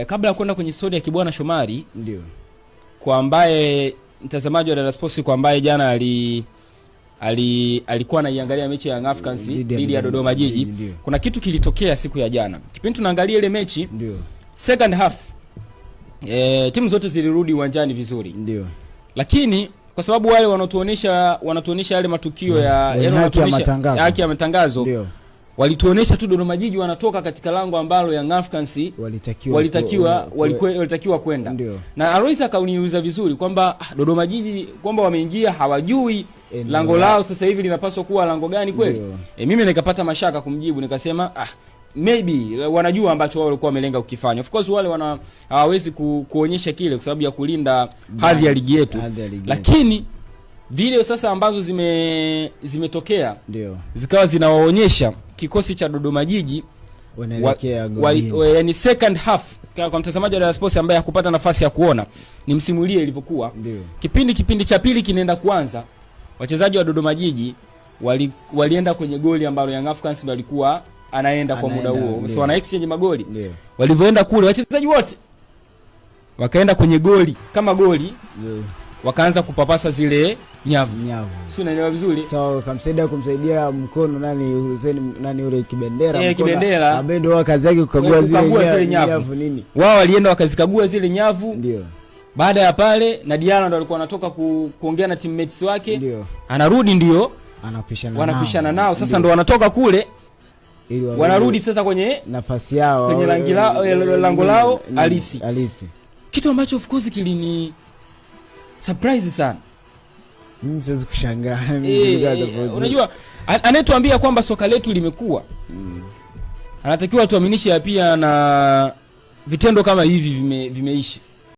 Kabla ya kwenda kwenye story ya Kibwana Shomari, ndio kwa ambaye mtazamaji wa Dar Sports, kwa ambaye jana alikuwa anaiangalia mechi ya Young Africans dhidi ya Dodoma Jiji, kuna kitu kilitokea siku ya jana. Kipindi tunaangalia ile mechi, ndio second half timu zote zilirudi uwanjani vizuri, ndio, lakini kwa sababu wale wanatuonesha yale matukio ya haki ya matangazo, ndio walituonesha tu Dodoma Jiji wanatoka katika lango ambalo Young Africans walitakiwa kwenda. Na Alois akauniuliza vizuri kwamba Dodoma Jiji kwamba wameingia hawajui lango lao sasa hivi linapaswa kuwa lango gani kweli? Mimi nikapata mashaka kumjibu, nikasema maybe wanajua ambacho wao walikuwa wamelenga kukifanya. Of course wale hawawezi kuonyesha kile kwa sababu ya kulinda hadhi ya ligi yetu. Lakini video sasa ambazo zimetokea zikawa zinawaonyesha kikosi cha Dodoma Jiji wanaelekea yani second half. Kwa mtazamaji wa Dar Sports ambaye hakupata nafasi ya kuona, nimsimulie ilivyokuwa. Kipindi cha pili kinaenda kuanza, wachezaji wa Dodoma Jiji walienda kwenye goli ambalo Young Africans ndio alikuwa anaenda kwa muda huo. So wana exchange magoli. Walivyoenda kule wachezaji wote wakaenda kwenye goli kama goli. Wakaanza kupapasa zile nyavu. Sio, unaelewa vizuri? So kumsaidia mkono nani yule Kibendera, Kibendera Abendo wa kazi yake kukagua zile nyavu nini. Wao walienda wakazikagua zile nyavu. Ndio. Baada ya pale na Diana ndo alikuwa anatoka kuongea na teammates wake. Ndio. Anarudi ndio wanapishana nao. Sasa ndo wanatoka kule ili wanarudi sasa kwenye nafasi yao, kwenye lango lao halisi. Kitu ambacho of course kilini surprise sana. Mimi siwezi kushangaa. Unajua anayetuambia kwamba soka letu limekuwa anatakiwa tuaminishe pia na vitendo kama hivi vimeisha.